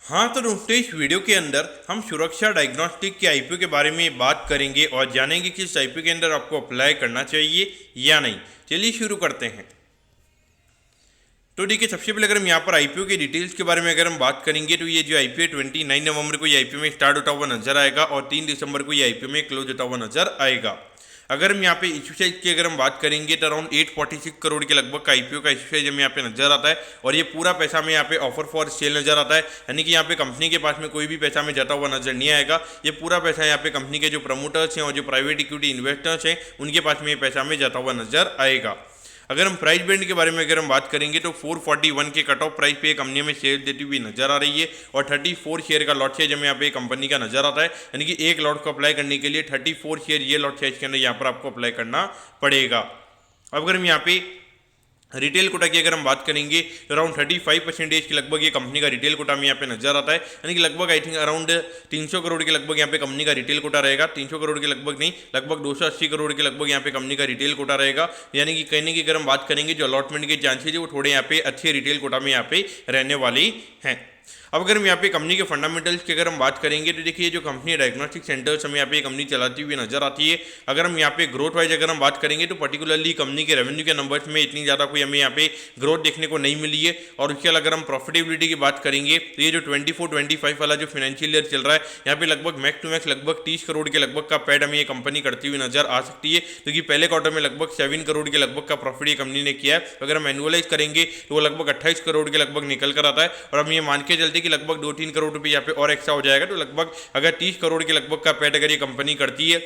हाँ तो दोस्तों, इस वीडियो के अंदर हम सुरक्षा डायग्नोस्टिक के आईपीओ के बारे में बात करेंगे और जानेंगे कि इस आईपीओ के अंदर आपको अप्लाई करना चाहिए या नहीं। चलिए शुरू करते हैं। तो देखिए, सबसे पहले अगर हम यहाँ पर आईपीओ के डिटेल्स के बारे में अगर हम बात करेंगे तो ये जो आईपीओ 29 नवंबर को ये आईपीओ में स्टार्ट होता हुआ नजर आएगा और 3 दिसंबर को ये आईपीओ में क्लोज होता हुआ नजर आएगा। अगर हम यहाँ पे इशू साइज की अगर हम बात करेंगे तो अराउंड 846 करोड़ के लगभग का आईपीओ का इशू साइज हमें यहाँ पे नजर आता है और ये पूरा पैसा हमें यहाँ पे ऑफर फॉर सेल नजर आता है, यानी कि यहाँ पे कंपनी के पास में कोई भी पैसा हमें जाता हुआ नजर नहीं आएगा। ये पूरा पैसा यहाँ पे कंपनी के जो प्रमोटर्स हैं और जो प्राइवेट इक्विटी इन्वेस्टर्स हैं उनके पास में ये पैसा हमें जाता हुआ नजर आएगा। अगर हम प्राइस बैंड के बारे में अगर हम बात करेंगे तो 441 के कट ऑफ प्राइस पे कंपनी में शेयर देती हुई नजर आ रही है और 34 शेयर का लॉट साइज हमें यहाँ पे कंपनी का नजर आता है, यानी कि एक लॉट को अप्लाई करने के लिए 34 शेयर ये लॉट साइज के अंदर यहाँ पर आपको अप्लाई करना पड़ेगा। अब अगर हम यहाँ पे रिटेल कोटा की अगर हम बात करेंगे तो अराउंड 35% के लगभग ये कंपनी का रिटेल कोटा में यहाँ पे नजर आता है, यानी कि लगभग आई थिंक अराउंड 300 करोड़ के लगभग यहाँ पे कंपनी का रिटेल कोटा रहेगा। 300 करोड़ के लगभग नहीं, लगभग 280 करोड़ के लगभग यहाँ पे कंपनी का रिटेल कोटा रहेगा, यानी कि कहने की अगर हम बात करेंगे जो अलॉटमेंट के चांसेज है वो थोड़े यहाँ पे अच्छे रिटेल कोटा में यहाँ पे रहने वाली हैं। अब अगर हम यहाँ पे कंपनी के फंडामेंटल्स की अगर हम बात करेंगे तो देखिए, जो कंपनी डायग्नोस्टिक सेंटर्स हमें यहाँ पे कंपनी चलाती हुई नजर आती है। अगर हम यहाँ पे ग्रोथ वाइज अगर हम बात करेंगे तो पर्टिकुलरली कंपनी के रेवेन्यू के नंबर्स में इतनी ज़्यादा कोई हमें यहाँ पे ग्रोथ देखने को नहीं मिली है। और उसके अलावा अगर हम प्रॉफिटेबिलिटी की बात करेंगे तो ये जो 24-25 वाला जो फाइनेंशियल ईयर चल रहा है यहाँ पे लगभग मैक्स टू मैक्स लगभग 30 करोड़ के लगभग का पैड हमें ये कंपनी करती हुई नजर आ सकती है, क्योंकि पहले क्वार्टर में लगभग 7 करोड़ के लगभग का प्रॉफिट ये कंपनी ने किया है। अगर हम एनुअलाइज करेंगे तो वो लगभग 28 करोड़ के लगभग निकल कर आता है और हम ये मान के चलते कि लगभग 2-3 करोड़ रुपए यहाँ पे और एक्स्ट्रा हो जाएगा, तो लगभग अगर 30 करोड़ के लगभग का पैड अगर ये कंपनी करती है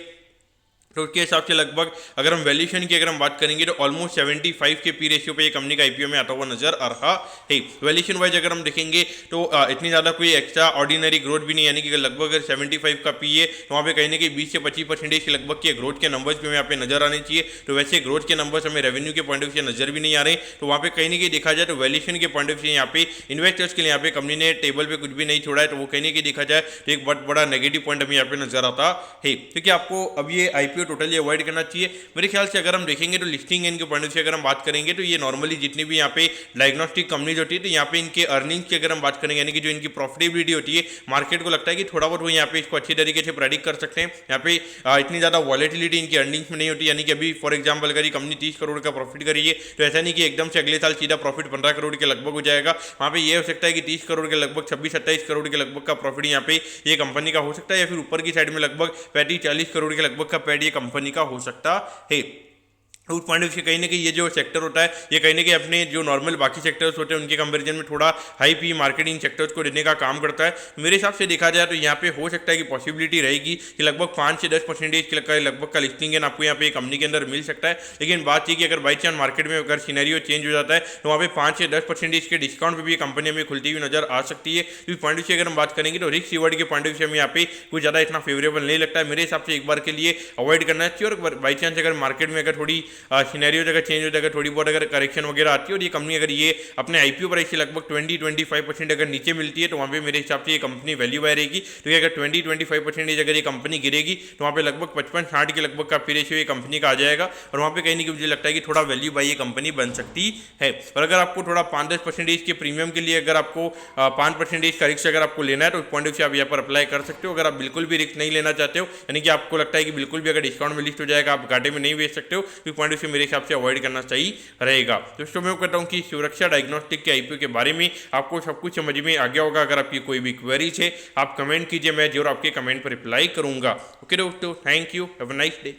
तो उसके हिसाब से लगभग अगर हम वैल्यूएशन की अगर हम बात करेंगे तो ऑलमोस्ट 75 के पी रेशियो पे ये कंपनी का आईपीओ में आता हुआ नजर आ रहा है। वैल्यूएशन वाइज अगर हम देखेंगे तो इतनी ज़्यादा कोई एक्स्ट्रा ऑर्डिनरी ग्रोथ भी नहीं, यानी कि लगभग अगर 75 का पी है तो वहाँ पे कहीं ना कहीं 20 से 25% के लगभग के ग्रोथ के नंबर्स भी हमें यहाँ पे नजर आने चाहिए। तो वैसे ग्रोथ के नंबर्स हमें रेवेन्यू के पॉइंट ऑफ व्यू से नजर भी नहीं आ रहे, तो वहाँ पे कहीं ना कहीं देखा जाए तो वैल्यूएशन के पॉइंट ऑफ व्यू यहाँ पे इन्वेस्टर्स के लिए यहाँ पे कंपनी ने टेबल पर कुछ भी नहीं छोड़ा है, तो वो कहीं ना कहीं देखा जाए तो एक बहुत बड़ा नेगेटिव पॉइंट हमें यहाँ पे नजर आता है। क्योंकि आपको अब ये आईपीओ टोटली अवॉइड करना चाहिए मेरे ख्याल से। अगर हम देखेंगे तो लिस्टिंग इनके पॉइंट से अगर हम बात करेंगे तो ये नॉर्मली जितनी भी यहाँ पे डायग्नोस्टिक कंपनीज होती है तो यहाँ पे इनके अर्निंग्स की अगर हम बात करेंगे, यानी कि जो इनकी प्रॉफिटेबिलिटी होती है, मार्केट को लगता है कि थोड़ा बहुत वो यहाँ पे इसको अच्छी तरीके से प्रेडिक्ट कर सकते हैं। यहाँ पे इतनी ज़्यादा वॉलेटिलिटी इनकी अर्निंग्स में नहीं होती, यानी कि अभी फॉर एग्जाम्पल अगर ये कंपनी 30 करोड़ का प्रॉफिट करी है तो ऐसा नहीं कि एकदम से अगले साल सीधा प्रॉफिट 15 करोड़ के लगभग हो जाएगा। वहाँ पे ये हो सकता है कि 30 करोड़ के लगभग 26-27 करोड़ के लगभग का प्रॉफिट यहाँ पे ये कंपनी का हो सकता है, या फिर ऊपर की साइड में लगभग 35-40 करोड़ के लगभग का पैड ये कंपनी का हो सकता है। उस पॉइंट ऑफ व्यू कहीं ना कहीं ये जो सेक्टर होता है ये कहीं ना कहीं अपने जो नॉर्मल बाकी सेक्टर्स होते हैं उनके कंपैरिजन में थोड़ा हाई पी मार्केटिंग सेक्टर्स को देने का काम करता है। मेरे हिसाब से देखा जाए तो यहाँ पे हो सकता है कि पॉसिबिलिटी रहेगी कि लगभग 5 से 10% के लगभग का लिस्टिंग है आपको यहाँ पे कंपनी के अंदर मिल सकता है। लेकिन बात ये कि अगर बाई चांस मार्केट में अगर सिनेरियो चेंज हो जाता है तो वहाँ पे 5 से 10% के डिस्काउंट पर भी कंपनी हमें खुलती हुई नजर आ सकती है। इस पॉइंट ऑफ व्यू अगर हम बात करेंगे तो रिस्क रिवॉर्ड के पॉइंट ऑफ व्यू हमें यहाँ पे कुछ ज़्यादा इतना फेवरेबल नहीं लगता है। मेरे हिसाब से एक बार के लिए अवॉइड करना चाहिए, और बाई चांस अगर मार्केट में अगर थोड़ी सिनेरियो अगर चेंज हो जाएगा, थोड़ी बहुत अगर करेक्शन वगैरह आती है और ये कंपनी अगर ये अपने आईपीओ प्राइस से लगभग 20-25% अगर नीचे मिलती है तो वहाँ पे मेरे हिसाब से ये कंपनी वैल्यू बाय रहेगी। तो ये अगर 20-25% अगर ये कंपनी गिरेगी तो वहाँ पे लगभग 55-60 के लगभग का पी रेशियो ये कंपनी का आ जाएगा और वहाँ पे कहीं ना कहीं मुझे लगता है कि थोड़ा वैल्यू बाय ये कंपनी बन सकती है। और अगर आपको थोड़ा 5-10% के प्रीमियम के लिए अगर आपको 5% का रिस्क अगर आपको लेना है तो पॉइंट ऑफ व्यू आप यहाँ पर अप्लाई कर सकते हो। अगर आप बिल्कुल भी रिस्क नहीं लेना चाहते हो, यानी कि आपको लगता है कि बिल्कुल भी अगर डिस्काउंट में लिस्ट हो जाएगा आप घाटे में नहीं बेच सकते हो, तो पॉइंट ऑफ व्यू मेरे हिसाब से अवॉइड करना सही रहेगा। दोस्तों मैं कहता हूं कि सुरक्षा डायग्नोस्टिक के आईपीओ के बारे में आपको सब कुछ समझ में आ गया होगा। अगर आपकी कोई भी क्वेरीज है आप कमेंट कीजिए, मैं जरूर आपके कमेंट पर रिप्लाई करूंगा। ओके दोस्तों, thank you, have a nice day.